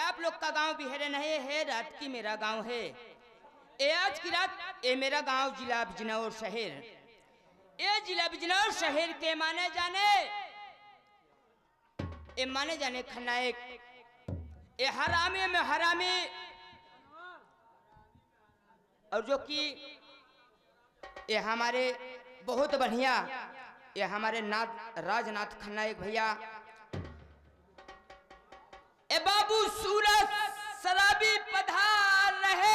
आप लोग का गांव बिहरे नहीं है, रात की मेरा गांव है। ये आज की रात ये मेरा गांव जिला बिजनौर शहर, ये जिला बिजनौर शहर के माने जाने खलनायक, ये हरामी में हरामी, और जो कि ये हमारे बहुत बढ़िया, ये हमारे राजनाथ खलनायक भैया, ए बाबू सूरज शराबी पधार रहे।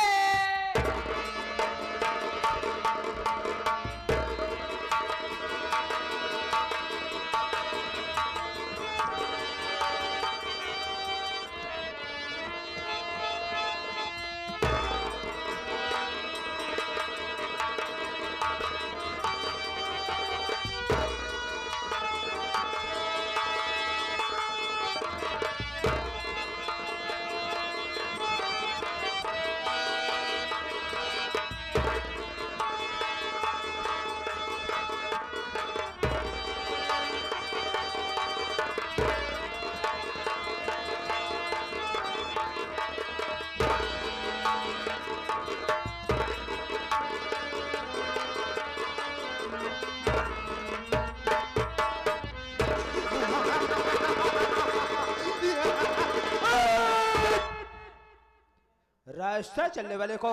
रास्ता चलने वाले को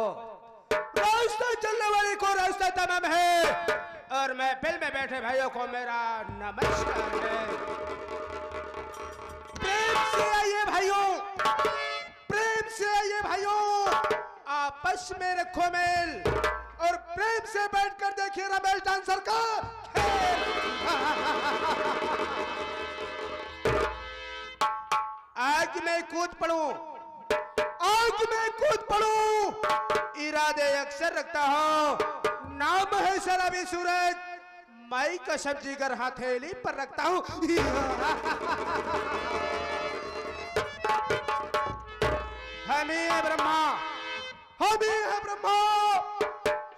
रास्ता तमाम है, और महफिल में बैठे भाइयों को मेरा नमस्कार है। प्रेम से आइए भाइयों, प्रेम से आइए भाइयों, आपस में रखो मेल, और प्रेम से बैठकर देखिए रमेश डांसर का खेल। आज मैं कूद पड़ूं, इरादे अक्सर रखता हूं, नाम है शराबी सूरज, माई का सब्जी घर हथेली पर रखता हूं। हम ही है ब्रह्मा,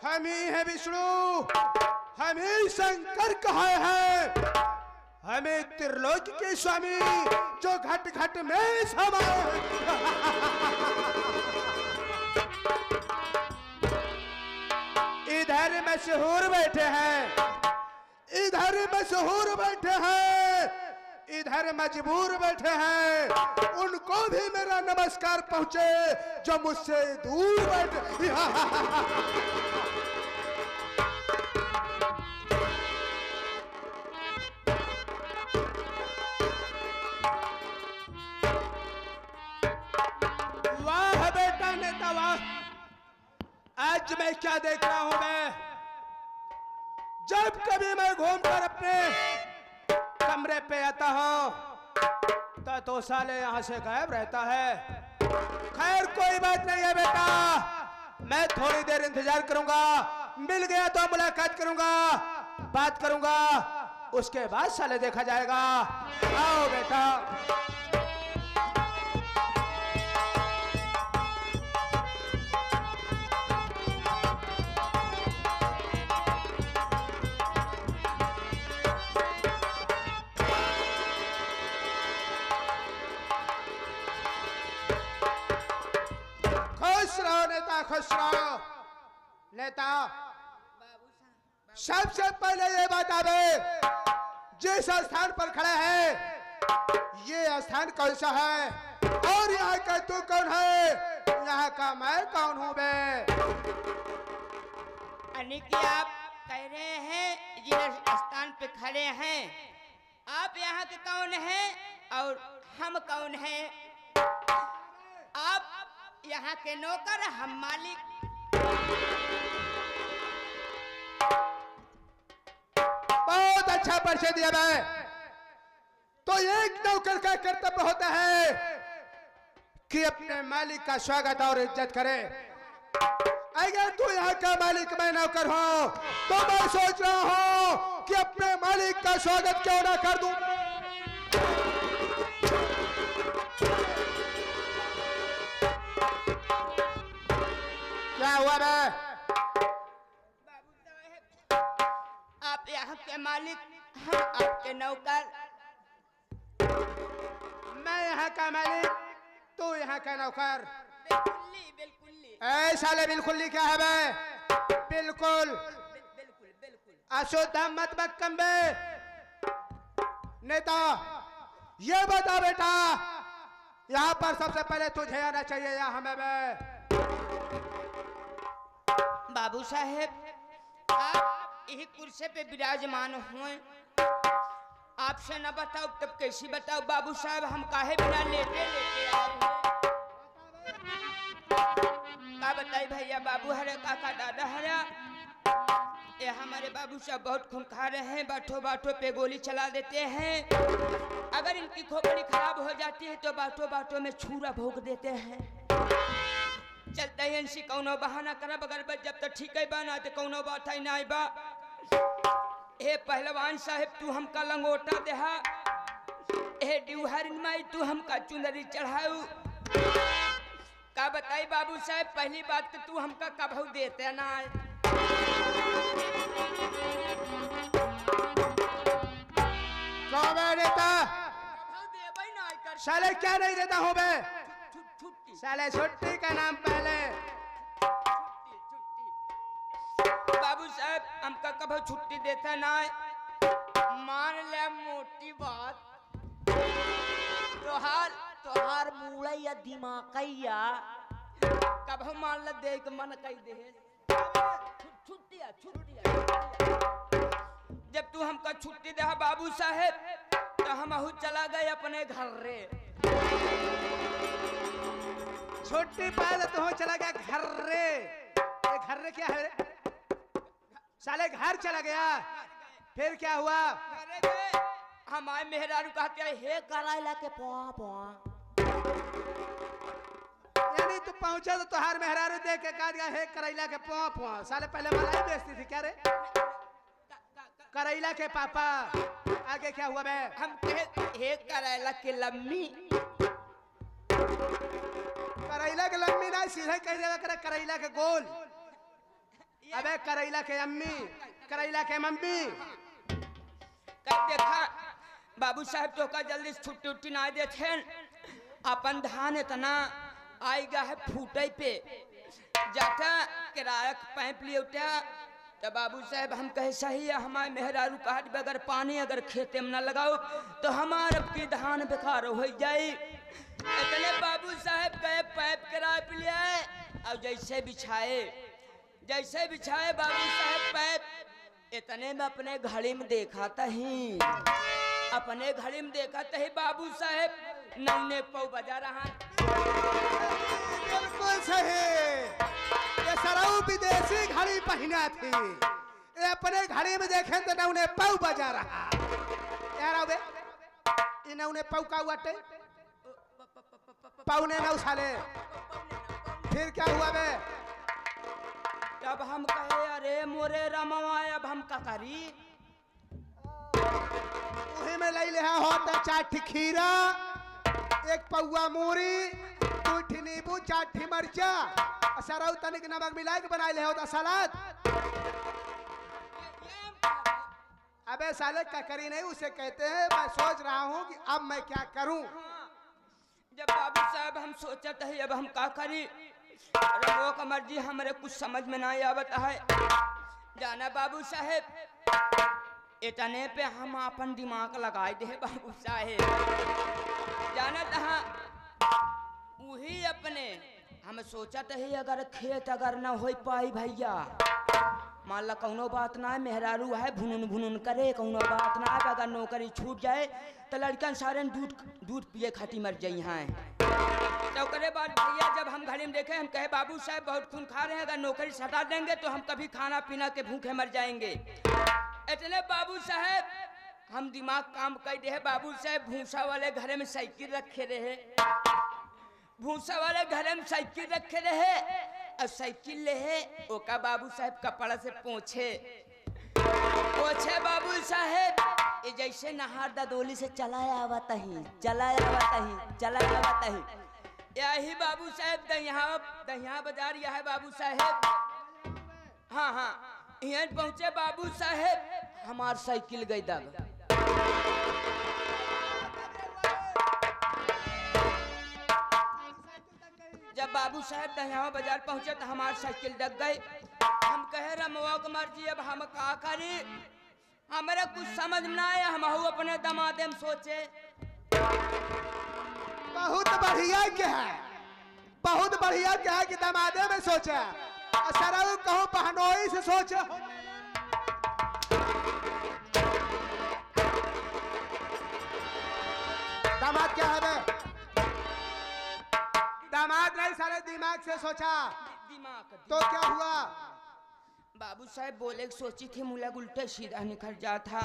हम ही है विष्णु, हम ही शंकर कहे हैं, हमें त्रिलोक के स्वामी जो घट घट में समाये। इधर मशहूर बैठे हैं, इधर मजबूर बैठे हैं, उनको भी मेरा नमस्कार पहुंचे जो मुझसे दूर बैठे। वाह बेटा नेता वाह, आज मैं क्या देख रहा हूं मैं, जब कभी मैं घूमकर अपने कमरे पे आता हूं तो साले यहां से गायब रहता है। खैर कोई बात नहीं है बेटा, मैं थोड़ी देर इंतजार करूंगा, मिल गया तो मुलाकात करूंगा, बात करूंगा, उसके बाद साले देखा जाएगा। आओ बेटा। खुश रहो नेता। सबसे पहले ये बतावे, जिस स्थान पर खड़ा है ये स्थान कौन सा है, और यहाँ का तू कौन है, यहाँ का मैं कौन हूँ बे। अनिक आप कह रहे हैं जिस स्थान पे खड़े हैं, आप यहाँ के कौन हैं और हम कौन हैं? आप यहाँ के नौकर, हम मालिक। बहुत अच्छा परिचय दिया मैं। तो एक नौकर का कर्तव्य होता है कि अपने मालिक का स्वागत और इज्जत करे। अगर तू यहाँ का मालिक मैं नौकर हूँ तो मैं सोच रहा हूँ कि अपने मालिक का स्वागत क्यों ना कर दूं। क्या हुआ रे? आप यहाँ के मालिक, हम आपके नौकर। मैं यहाँ का मालिक तू यहाँ का नौकर? बिल्कुल बिल्कुल। ऐ साले बिल्कुल क्या है बे? बिल्कुल बिल्कुल बिल्कुल। अशुद्ध मत बकम बे। नेता ये बता बेटा, यहाँ पर सबसे पहले तुझे आना चाहिए या हमें बे? बाबू साहेब आप यही कुर्सी पे विराजमान हुए, आपसे न बताओ तब कैसी बताओ बाबू साहब, हम काहे बिना लेटे लेटे आए हैं? का बताई भैया, बाबू हरे काका दादा हरा, ये हमारे बाबू साहब बहुत खूंखार हैं, बातों बातों पे गोली चला देते हैं। अगर इनकी खोपड़ी खराब हो जाती है तो बातों बातों में छुरा भोग देते हैं। चलते हैं इनसे कौनो बहाना करब, अगर जब तक ठीक है बना तो कौनो बात है ना बा। ए पहलवान साहेब तू हमका लंगोटा देहा, ए डिहरिन माई तू हमका चुनरी चढ़ाऊ। का बताई बाबू साहब, पहली बात तो तू हमका कभू देते ना। साले क्या नहीं देता हूँ बे? साले छुट्टी का नाम पहले। बाबू साहब हमका कभू छुट्टी देता ना। मान ले मोटी बात, तोहार मूड़ा या दिमागैया कभू मान ले दे के मन कही दे। छुट्टिया जब तू हमका छुट्टी दे बाबू साहेब तो हम चला गए अपने घर रे। छुट्टी पहले तो चला गया घर रे। घर रे क्या है रे? साले घर चला गया, फिर क्या हुआ? हमारे मेहरारू कहते हैं हे कराइला के पुआ पुआ। यानी तू पहुंचा तो तुहार मेहरारू देख के कह दिया हे करैला के पुआ पुआ। साले पहले मलाई बेचती थी क्या रे? करैला के पापा। आगे क्या हुआ बे? हम हे करैला के लम्मी। करैला के लम्मी ना, सीधे कह देगा करे करैला के गोल। अबे करैला के अम्मी, करैला के मम्मी। कब देखा बाबू साहब तो का जल्दी छुट्टी उट्टी ना देते, अपन धान इतना आएगा है फूटे पे जाता किराया पैप लिए उठा। तो बाबू साहब हम कहे सही है, हमारे मेहरारू कहा बगैर पानी अगर खेते में न लगाओ तो हमारे की धान बेकार हो जाए। इतने बाबू साहब गए पैप किराए पे लिया और जैसे बिछाए बाबू साहब पैप, इतने में अपने घड़ी में देखा ही बाबू साहब नौने पौ बजा रहा। बिल्कुल सही, ये सराऊ विदेशी घड़ी पहना थी, ये अपने घड़ी में देखे तो नौने पौ बजा रहा। यार बे ये नौने पौ का वाटे पौने नौ साले। फिर क्या हुआ बे? अब हम कहे अरे मोरे रमवा अब हम का करी? उही में ले ले होता 4 खीरा, 1 पौआ मूरी, 2 नींबू, 4 मरचा, सरौ तनिक नमक मिला के बनाए ले होता सलाद। अबे साले का करी नहीं उसे कहते हैं। मैं सोच रहा हूँ कि अब मैं क्या करूं। जब बाबू साहब हम सोचते हैं अब हम का करी, रघुओं का मर्जी, हमारे कुछ समझ में ना आवत है। जाना बाबू साहेब इतने पे हम अपन दिमाग लगाए दे बाबू साहेब। जाना तहा वही अपने हम सोचते है अगर खेत अगर ना हो पाई भैया, मान ला कौनो बात ना है, मेहरारू है भुनुन करे, कौनो बात ना है, अगर नौकरी छूट जाए तो लड़कन सारे दूध पिए खाती मर जाई हैं। तो करे बाद भैया जब हम घड़ी में देखे हम कहे बाबू साहब बहुत खून खा रहे हैं, अगर नौकरी सटा देंगे तो हम कभी खाना पीना के भूखे मर जाएंगे। इतने बाबू साहब हम दिमाग काम कर दे। बाबू साहब भूसा वाले घर में साइकिल रखे रहे, और साइकिल ले है ओका बाबू साहब कपड़ा से पोछे बाबू साहब ये जैसे नहार ददोली से चला आवत ही। यही बाबू साहब दहिया बाजार यह है बाबू साहब। हाँ यहाँ पहुँचे बाबू साहब, हमार साइकिल गई दब। जब बाबू साहब दहिया बाजार पहुंचे तो हमार साइकिल दग गई। हम कहे रमवा के मर्जी, अब हम का करी, हमारे कुछ समझ में ना आया। हम अपने दमादे में सोचे बहुत बढ़िया क्या है, बहुत बढ़िया क्या है कि दमादे में सोचे, सरल कहूँ बहनोई से सोचे। दामाद क्या है बे? दामाद नहीं, सारे दिमाग से सोचा। दिमाग तो क्या हुआ? बाबू साहब बोले सोची थी मुला उल्टे सीधा निकल जा था।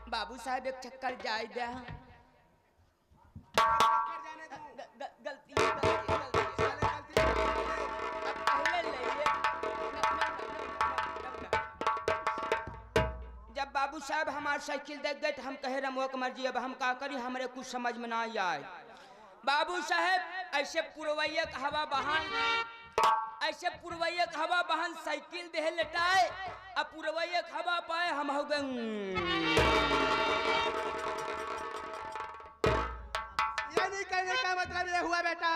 बाबू साहब एक चक्कर जाए दे। गलती जब बाबू साहब हमारी साइकिल देख गए तो हम कहे रमो के मर्जी, अब हम का करी, हमारे कुछ समझ में ना आए। बाबू साहब ऐसे पुरवैया हवा बहान, ऐसे पुरवैया हवा बहन साइकिल दे लटाए, अब पुरवैया हवा पाए हम हो गए। यानी कहने का मतलब ये हुआ बेटा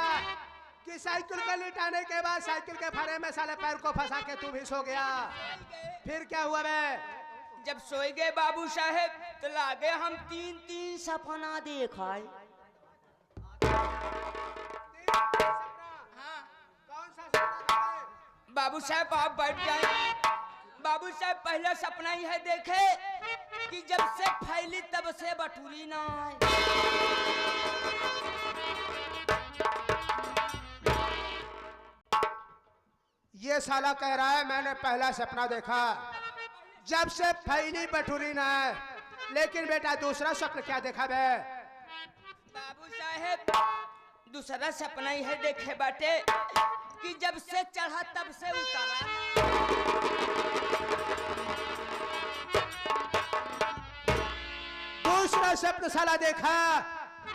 कि साइकिल को लिटाने के बाद साइकिल के फरे में साले पैर को फंसा के तू भी सो गया। फिर क्या हुआ बे? जब सोए गए बाबू साहब तो लागे हम तीन तीन सपना देखाए। बाबू साहब आप बैठ जाए। बाबू साहब पहला सपना ही है देखे कि जब से फैली तब से बटूरी ना आए। ये साला कह रहा है मैंने पहला सपना देखा जब से फैली बटूरी ना आए, लेकिन बेटा दूसरा सपना क्या देखा बे? बाबू साहब दूसरा सपना ही है देखे बाटे कि जब से चढ़ा तब से उतरा। दूसरा सपना साला देखा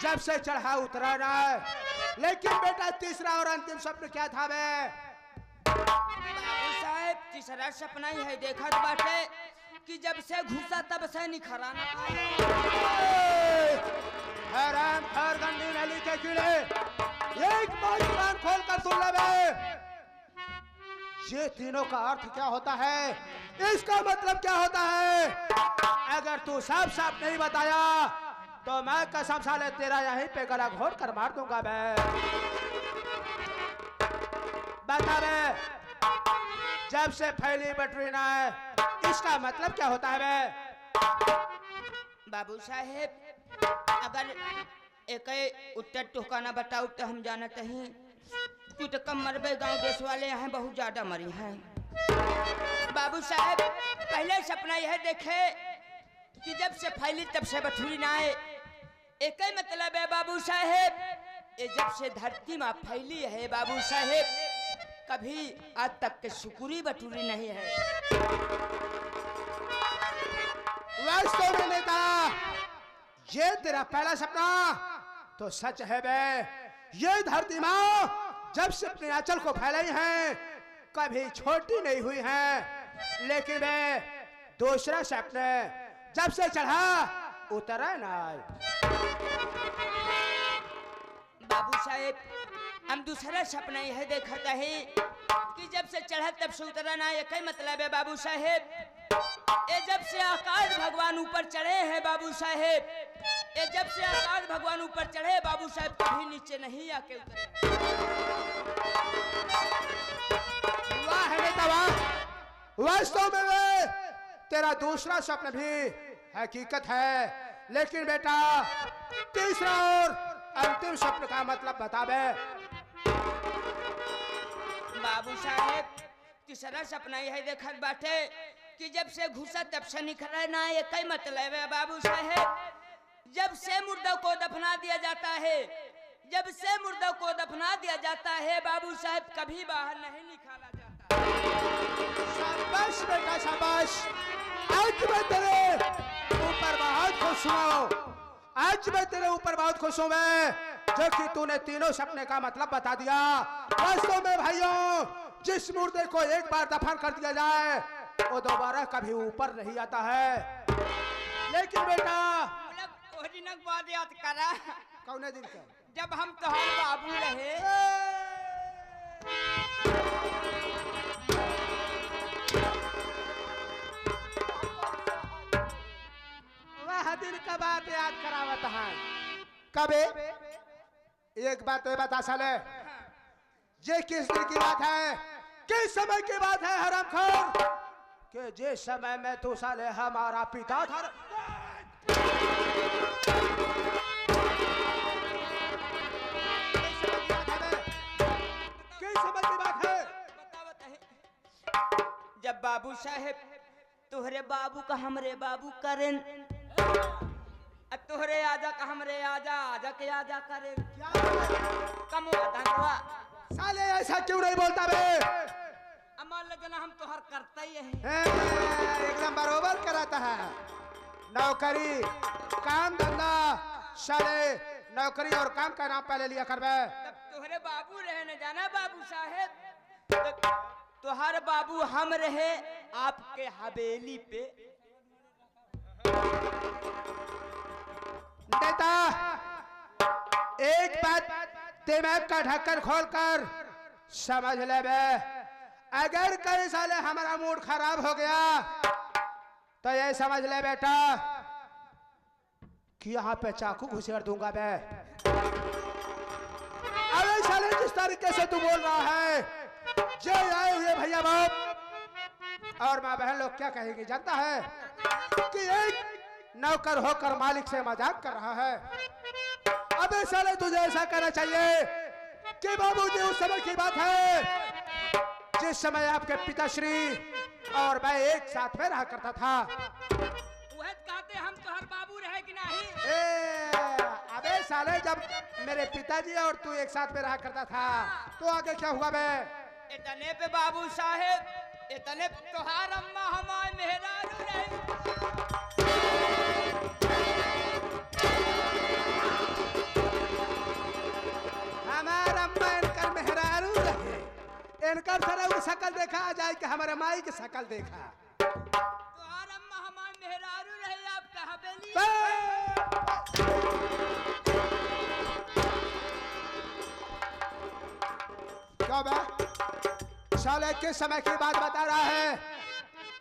जब से चढ़ा उतरा ना, लेकिन बेटा तीसरा और अंतिम सपना क्या था बे? बाबू साहब तीसरा सपना ही है देखा बाटे कि जब से घुसा तब से निखरा ना। हैरान हर गंदी नली के कीड़े, एक बार कान खोल कर सुन ले बे। ये तीनों का अर्थ क्या होता है, इसका मतलब क्या होता है? अगर तू साफ साफ नहीं बताया तो मैं कसम साले तेरा यहीं पे गला घोट कर मार दूंगा बे। बता बे, जब से फैली बटरी ना है इसका मतलब क्या होता है बे? बाबू साहेब अगर एक उत्तर टोकाना बताओ तो हम जानते हैं तू तो कम मरबे, गांव देश वाले यहाँ बहुत ज्यादा मरी हैं। बाबू साहब पहले सपना यह देखे कि जब से फैली तब से बटूरी ना आए। एक ही मतलब है बाबू साहेब, ये जब से धरती में फैली है बाबू साहेब कभी आज तक के शुक्री बटूरी नहीं है। वास्तव में नेता ये तेरा पहला सपना तो सच है बे। ये धरती माँ जब से अपने आंचल को फैलाई है कभी छोटी नहीं हुई है, लेकिन बे दूसरा सपना जब से चढ़ा उतरा ना। बाबू साहेब हम दूसरा सपना यह देखता है कि जब से चढ़ा तब से उतरा ना। एक ही मतलब है बाबू साहेब, ये जब से आकाश भगवान ऊपर चढ़े हैं बाबू साहेब, ये जब से आकाश भगवान ऊपर चढ़े बाबू साहेब कभी नीचे नहीं आके उतरे। वाह नेता वाह, वास्तव में वे तेरा दूसरा स्वप्न भी हकीकत है, लेकिन बेटा तीसरा और अंतिम स्वप्न का मतलब बता बे। बाबू साहेब तीसरा सपना यह देखत बाटे कि जब से घुसा तब से निकला ना। ये कई मतलब है बाबू साहेब, जब से मुर्दा को दफना दिया जाता है, जब से मुर्दा को दफना दिया जाता है बाबू साहेब कभी बाहर नहीं निकाला जाता। शाबाश बेटा शाबाश, आज मैं तेरे ऊपर बहुत खुश हूँ, आज मैं तेरे ऊपर बहुत खुश हूँ मैं जो कि तूने तीनों सपने का मतलब बता दिया। वास्तव में भाइयों जिस मुर्दे को एक बार दफन कर दिया जाए वो दोबारा कभी ऊपर नहीं आता है, लेकिन बेटा दिन बात याद करा कौने दिन का जब हम तोहर बाबू रहे। बे एक बात तो बता साले, ये किस दिन की बात है, किस समय की बात है हरामखोर, कि जिस समय में तू साले हमारा पिता था। किस समय की बात है? जब बाबू साहेब तुहरे बाबू का हमरे बाबू करें, तुहरे आजा का हमरे आजा, आजा के आजा करें, कम हुआ साले ऐसा क्यों नहीं बोलता बे? मान जना हम तोहर करता ही है, एकदम बरोबर कराता है। नौकरी काम धंधा साले, नौकरी और काम का नाम पहले लिया कर बे। तुहरे बाबू रहे न जाना बाबू साहेब, तुहार बाबू हम रहे आपके हवेली पे। नेता एक बात दिमाग का ढक्कन खोलकर समझ ले बे, अगर कई साले हमारा मूड खराब हो गया तो ये समझ ले बेटा कि यहाँ पे चाकू घुसेड़ दूंगा बे। अरे साले जिस तरीके से तू बोल रहा है, जे आए हुए भैया बाप और माँ बहन लोग क्या कहेगी जानता है, कि एक नौकर होकर मालिक से मजाक कर रहा है। अबे साले तुझे ऐसा करना चाहिए कि बाबूजी उस समय की बात है जिस समय आपके पिताश्री और मैं एक साथ में रहा करता था। कहते हम तो हर बाबू रहे कि नहीं? अबे साले जब मेरे पिताजी और तू एक साथ में रहा करता था तो आगे क्या हुआ बे? इतने पे बाबू साहेब, इतने तोहार अम्मा हमारे मेहरारू रहे। हमारा अम्मा इनकर मेहरारू रहे, इनकर सारा वो शकल देखा आ जाए कि हमारे माई की शकल देखा। तोहार अम्मा हमारे मेहरारू रहे आपका हवेली। क्या बे? साले किस समय की बात बता रहा है?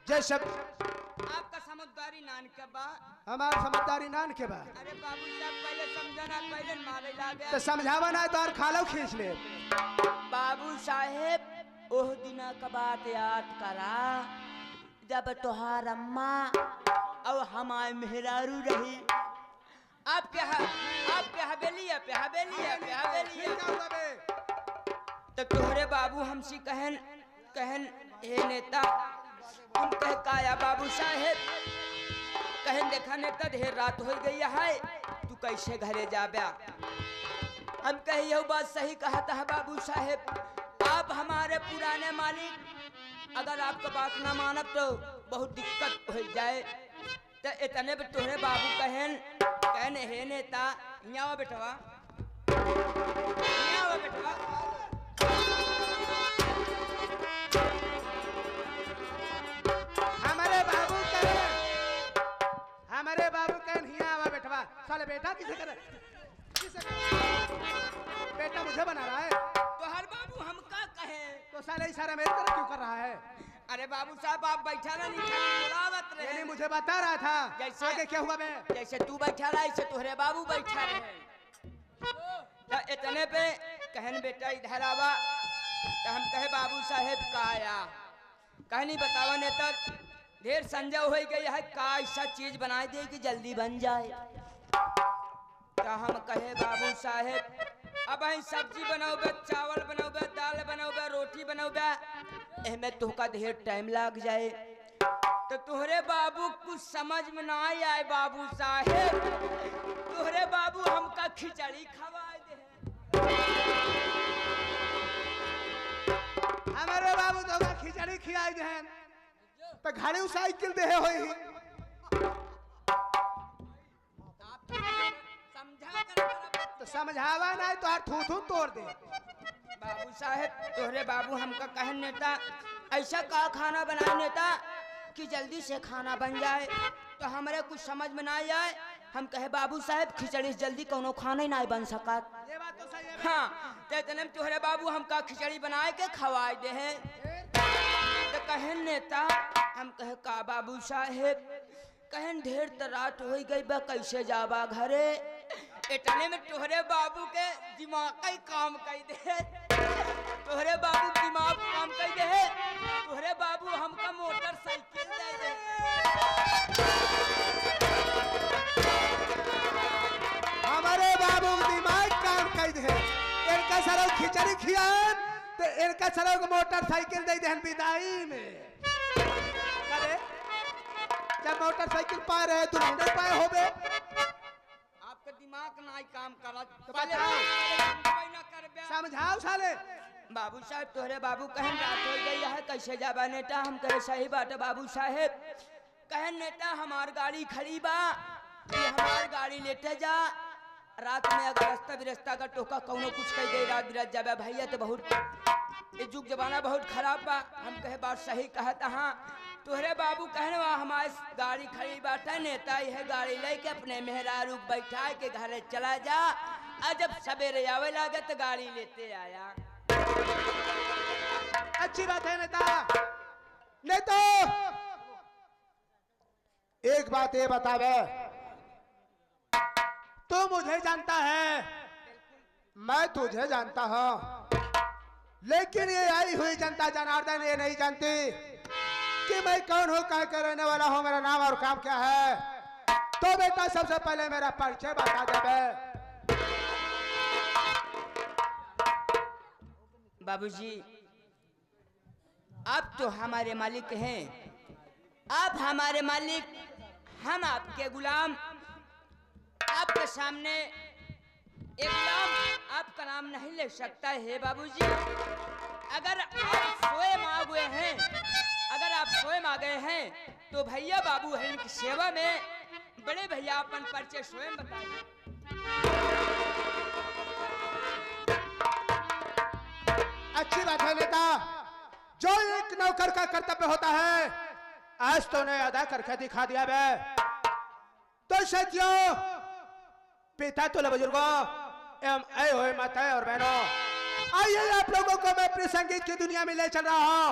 जैसे आपका समझदारी नान के बाद, हमारा समझदारी नान के बाद। अरे बाबू साहब पहले समझाना, पहले मारे लागे तो समझावा ना तो और खालो खींच ले। बाबू साहेब ओह दिना का बात याद करा जब तोहार अम्मा और हमारे मेहरारू रही आपके हवेली पे हवेली तो तोहरे बाबू हमसे कहन हे नेता, हम कह काया बाबू साहेब, कहन देखा नेता ढेर रात हो गई है, तू कैसे घरे जाबा? हम कहे यह बात सही कहा था बाबू साहेब, आप हमारे पुराने मालिक, अगर आपका बात ना मानब तो बहुत दिक्कत हो जाए। तो इतने पे तोहरे बाबू कहन हे नेता, यहाँ बेटवा, यहाँ बेटवा, हमारे बाबू कहन हिया आवा बेटवा। साले बेटा किसे करे? बेटा मुझे बना रहा है तो हर बाबू हम का कहे? तो साले इशारा मेरी तरफ क्यों कर रहा है? अरे बाबू साहब आप बैठा ना, नहीं बुलावत रहे। नहीं मुझे बता रहा था। जैसे आगे क्या हुआ बे? जैसे तू बैठा रहा ऐसे तोहरे बाबू बैठा रहे। तो इतने पे कहन बेटा इधर आवा, तो हम कहे बाबू साहेब का आया, कह नहीं बतावा नेता, ढेर संजय हो गई है, का ऐसा चीज बना दे कि जल्दी बन जाए। तो हम कहे बाबू साहेब अब हम सब्जी बनाओगे, चावल बनाओगे, दाल बनाओगे, रोटी बनाओगे, एमे तुहका ढेर टाइम लग जाए। तो तुहरे बाबू कुछ समझ में ना आए बाबू साहेब, तुहरे बाबू हमका खिचड़ी खवाए दे। हमारे बाबू तो खिचड़ी खिलाई दे, तो घड़ी साइकिल दे होई। तो समझावा नहीं तो हर थू थू तोड़ दे। बाबू साहेब तोहरे बाबू हमका कहन नेता, ऐसा का खाना बनाए नेता कि जल्दी से खाना बन जाए। तो हमारे कुछ समझ में ना आए, हम कहे बाबू साहेब खिचड़ी से जल्दी कोनो खाना ही नहीं बन सकत। ये बात तो सही है। हाँ तो इतने में तोहरे बाबू हमका खिचड़ी बनाए के खवाए दे हैं। तो कहन नेता, हम कहे का बाबू साहेब, कहन ढेर तो रात हो गई बा, कैसे जाबा घरे? इतने में तोहरे बाबू के दिमाग का ही काम कर दे, तोहरे बाबू दिमाग काम कर दे, तोहरे बाबू हमका मोटरसाइकिल दे दे। हमारे बाबू दिमाग काम कर दे, इनका सरो खिचड़ी खियान तो इनका सरो मोटरसाइकिल दे दे विदाई में। अरे जब मोटरसाइकिल पा रहे तू नहीं पाए हो बे, आपका दिमाग ना काम करा तो समझाओ साले। बाबू साहब तोहरे बाबू कहन रात हो गई है, कैसे जाबा नेता? हम कहे सही बात है बाबू साहेब। कहन नेता हमार गाड़ी खड़ी बा, ये हमार गाड़ी लेते जा, रात में अगर रास्ता बिरस्ता का टोका कौनो कुछ कह दे रात बिरात जाबा भैया तो बहुत ये जुग जमाना बहुत खराब बा। हम कहे बात सही कहता। हाँ तोहरे बाबू कहने वहाँ हमारी गाड़ी खड़ी बात है, नेता यह गाड़ी लेके अपने मेहरारू बैठा के घर चला जा, और जब सवेरे आवे लगे तो गाड़ी लेते आया। अच्छी बात है नेता। नेता एक बात ये बतावे, तू मुझे जानता है, मैं तुझे जानता हूं, लेकिन ये आई हुई जनता जनार्दन ये नहीं जानती कि मैं कौन हूं, क्या करने वाला हूं, मेरा नाम और काम क्या है। तो बेटा सबसे पहले मेरा परिचय बता दे। बाबूजी आप तो हमारे मालिक हैं, आप हमारे मालिक, हम आपके गुलाम। आपके सामने एक गुलाम आपका नाम नहीं ले सकता है बाबूजी। अगर आप स्वयं आ गए हैं, अगर आप स्वयं आ गए हैं तो भैया बाबू हैं इनकी सेवा में। बड़े भैया अपन परिचय स्वयं बताइए। अच्छी बात है नेता, जो एक नौकर का कर्तव्य होता है आज तो ने अदा करके दिखा दिया बे। तो साथियों, पिता तुल्य बुजुर्गों एवं आए हुए माताएं और बहनों, आइए आप लोगों को मैं अपनी संगीत की दुनिया में ले चल रहा हूं।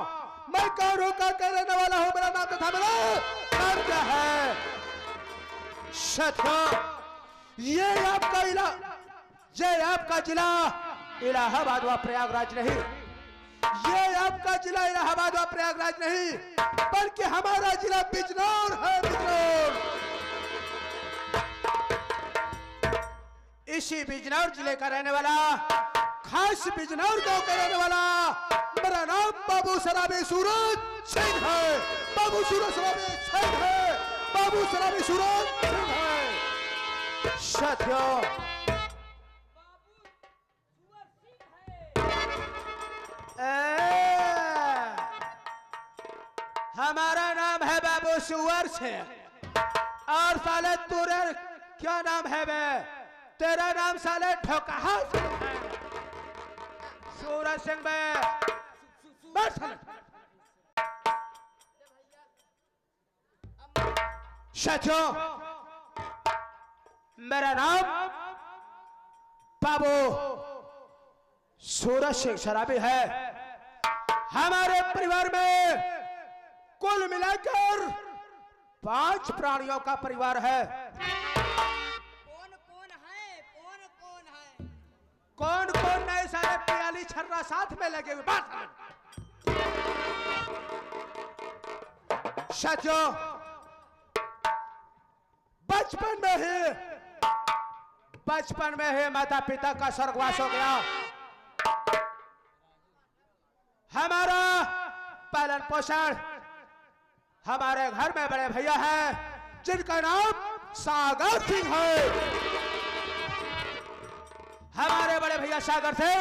मैं कौन हूं, क्या करने वाला हूं, मेरा नाम तथा मेरा नाम क्या है। साथियों, ये आपका जिला इलाहाबाद व प्रयागराज नहीं, ये आपका जिला इलाहाबाद व प्रयागराज नहीं, बल्कि हमारा जिला बिजनौर है। बिजनौर, इसी बिजनौर जिले का रहने वाला, खास बिजनौर गांव का रहने वाला, मेरा नाम बाबू सराबी सूरज सिंह है। बाबू सूरज सराबी सिंह है, बाबू सराबी सूरज सिंह है। साथियों, हमारा नाम है बाबू सुअर सिंह। और साले तुरे क्या नाम है बे? तेरा नाम साले ठोकहा सिंह है। सूरज सिंह बे साथियों, मेरा नाम बाबू सूरज सिंह सराबी है। हमारे परिवार में कुल मिलाकर 5 प्राणियों का परिवार है। कौन कौन है? कौन कौन नहीं, सारे 42 छर्रा साथ में लगे हुए। साथियों, बचपन में ही माता पिता का स्वर्गवास हो गया। हमारा पालन पोषण हमारे घर में बड़े भैया हैं जिनका नाम सागर सिंह है। हमारे बड़े भैया सागर सिंह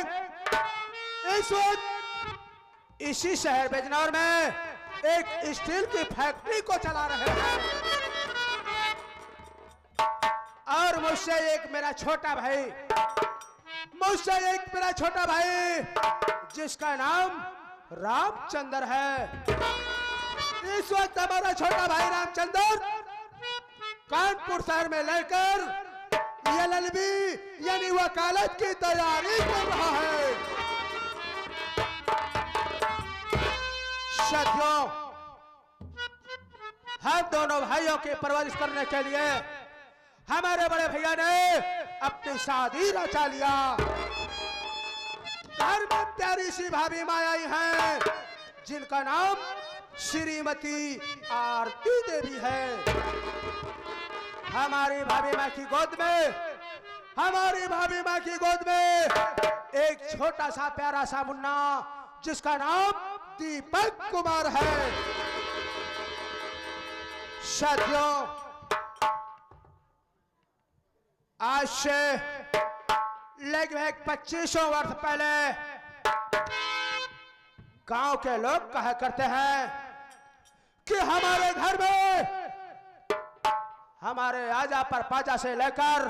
इस वक्त इसी शहर बिजनौर में एक स्टील की फैक्ट्री को चला रहे हैं। और मुझसे एक मेरा छोटा भाई जिसका नाम रामचंद्र है। इस वक्त हमारा छोटा भाई रामचंद्र कानपुर शहर में लेकर LLB यानी वकालत की तैयारी कर रहा है। साथियों, हम दोनों भाइयों की परवरिश करने के लिए हमारे बड़े भैया ने अपनी शादी रचा लिया। घर में प्यारी सी भाभी माँ आई हैं, जिनका नाम श्रीमती आरती देवी है। हमारी भाभी माँ की गोद में एक छोटा सा प्यारा सा मुन्ना, जिसका नाम दीपक कुमार है। साथियों, आज से लगभग 2500 वर्ष पहले गांव के लोग कहा करते हैं कि हमारे घर में हमारे आजा पर पाजा से लेकर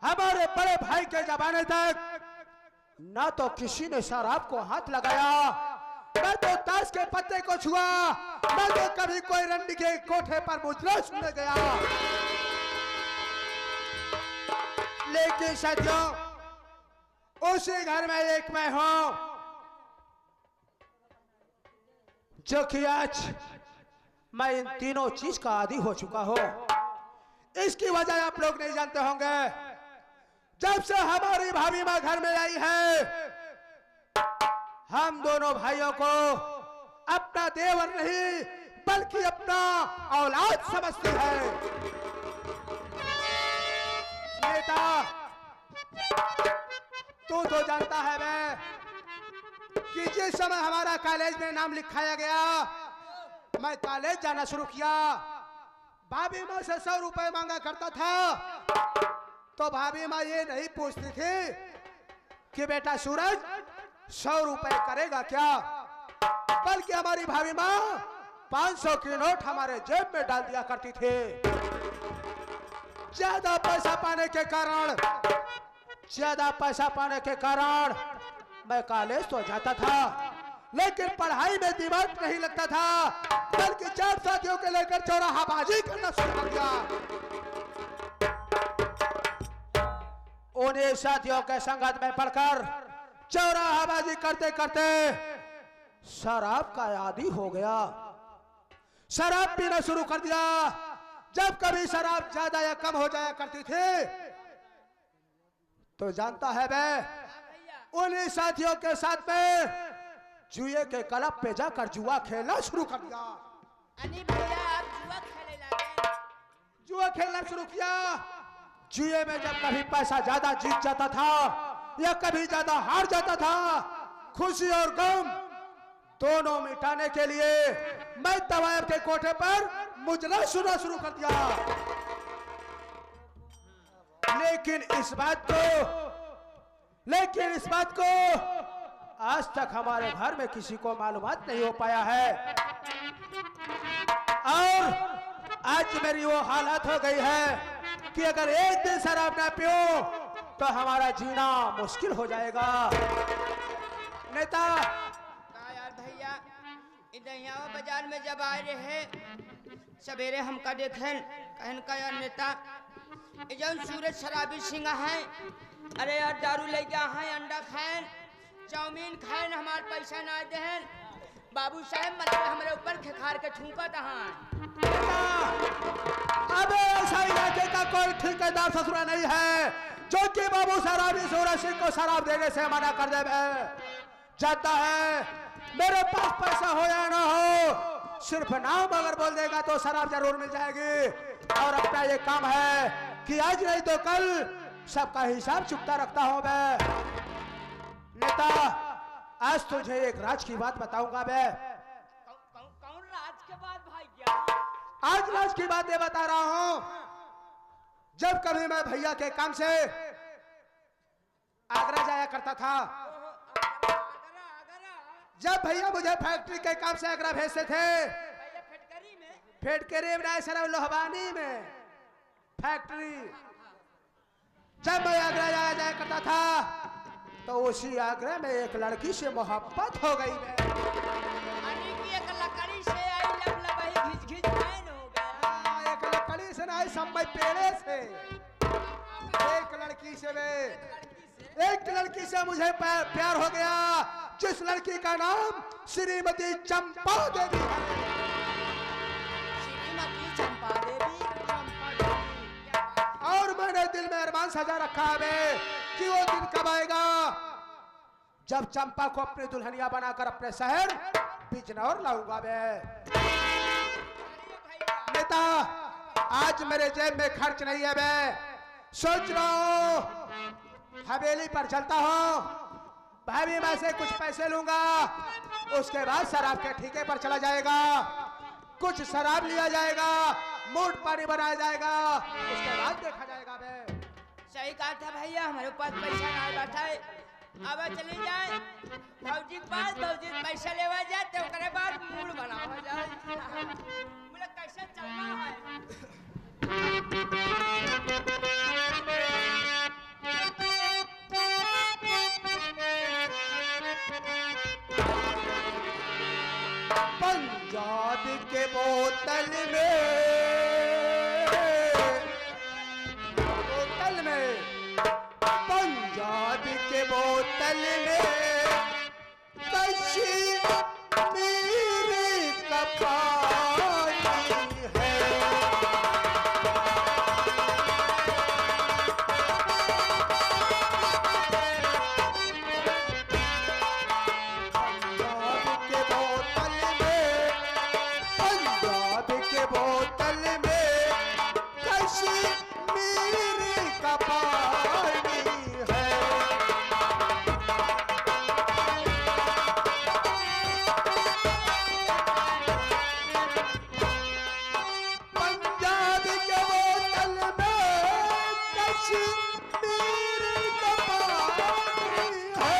हमारे बड़े भाई के जमाने तक न तो किसी ने शराब को हाथ लगाया, न तो ताश के पत्ते को छुआ, न तो कभी कोई रंडी के कोठे पर मुजरा सुनने गया। लेकिन साथियों, उसी घर में एक मैं हूं, जो कि आज मैं इन तीनों चीज का आदी हो चुका हूं। इसकी वजह आप लोग नहीं जानते होंगे। जब से हमारी भाभी माँ घर में आई है, हम दोनों भाइयों को अपना देवर नहीं बल्कि अपना औलाद समझती है। नेता, तू तो जानता है मैं कि जिस समय हमारा कॉलेज में नाम लिखाया गया, मैं कॉलेज जाना शुरू किया। भाभी माँ से 100 रुपए मांगा करता था, तो भाभी माँ ये नहीं पूछती थी कि बेटा सूरज 100 रुपए करेगा क्या, बल्कि हमारी भाभी माँ 500 की नोट हमारे जेब में डाल दिया करती थी। ज्यादा पैसा पाने के कारण मैं कॉलेज तो जाता था, लेकिन पढ़ाई में दिमाग नहीं लगता था, बल्कि 4 साथियों के लेकर चौराहाबाजी करना शुरू कर दिया। उन्हीं साथियों के संगत में पढ़कर चौराहाबाजी करते करते शराब का आदी हो गया। शराब पीना शुरू कर दिया। जब कभी शराब ज्यादा या कम हो जाया करती थी, तो जानता है मैं उन्हीं साथियों के साथ में जुए के क्लब पे जाकर जुआ खेलना शुरू कर दिया। अनी भैया, आप जुआ खेलना शुरू किया। जुए में जब कभी पैसा ज्यादा जीत जाता था या कभी ज्यादा हार जाता था, खुशी और गम दोनों मिटाने के लिए मैं तवायब के कोठे पर मुजरा सुनना शुरू कर दिया। लेकिन इस बात को आज तक हमारे घर में किसी को मालूमात नहीं हो पाया है। और आज मेरी वो हालत हो गई है कि अगर एक दिन शराब ना पियो तो हमारा जीना मुश्किल हो जाएगा। नेता, यार भैया, इधर बाजार में जब आए रहे सवेरे हमका देखें, कहन का यार नेता, जौन सूरज शराबी सिंह है, अरे यार दारू ले गया है, अंडा खाएं, चाउमीन खाएं, हमारे पैसा ना देहन। बाबू साहब मतलब हमारे ऊपर खिखार के ठूका अबे ऐसा इलाके का कोई ठेकेदार ससुरा नहीं है जो कि बाबू शराबी सूरज सिंह को शराब देने से मना कर दे। जाता है मेरे पास पैसा हो या ना हो, सिर्फ नाम अगर बोल देगा तो शराब जरूर मिल जाएगी। और अपना ये काम है कि आज नहीं तो कल सबका हिसाब चुकता रखता हूं मैं। नेता, आज तुझे एक राज की बात बताऊंगा मैं। कौन राज के बात भाई? क्या आज राज की बात ये बता रहा हूं। जब कभी मैं भैया के काम से आगरा जाया करता था, जब भैया मुझे फैक्ट्री के काम से आगरा भेजते थे, फेटकरी में सर लोहबानी में फैक्ट्री, जब मैं आगरा जाया करता था तो उसी आगरा में एक लड़की से मोहब्बत हो गई। एक लकड़ी से आई घिच हो गया। एक लकड़ी से नहीं, समय पेड़े से एक लड़की से मुझे प्यार हो गया, जिस लड़की का नाम श्रीमती चंपा देवी है। श्रीमती चंपा देवी। और मैं मैंने दिल में अरमान सजा रखा है बे कि वो दिन कब आएगा जब चंपा को अपनी दुल्हनिया बनाकर अपने शहर बिजनौर लाऊंगा बे। नेता, आज मेरे जेब में खर्च नहीं है बे। सोच रहा हूं हवेली पर चलता हूं, भाभी मैं से कुछ पैसे लूंगा, उसके बाद शराब के ठेके पर चला जाएगा, कुछ शराब लिया जाएगा, मूड पानी बनाया जाएगा, उसके बाद देखा जाएगा बे। सही कहा था भैया, हमारे पास पैसा ना बैठा है। अब चली जाए भौजी के पास, भौजी पैसा लेवा जाए तो उसके बाद मूड बनावा जाए। बोले कैसे चलना है। पंजाब के बोतल में पंजाब के बोतल में कश्मीर का पानी है। पंजाब के बोतल में कश्मीर का पानी है। पंजाब के बोतल में कश्मीर का पानी है।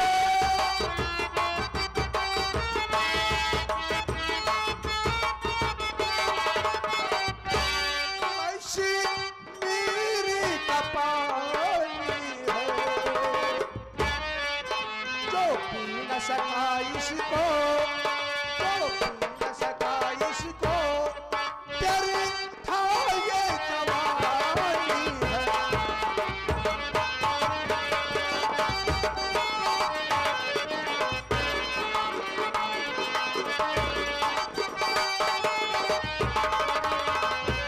कश्मीर का पानी है। जो पी न सका इसको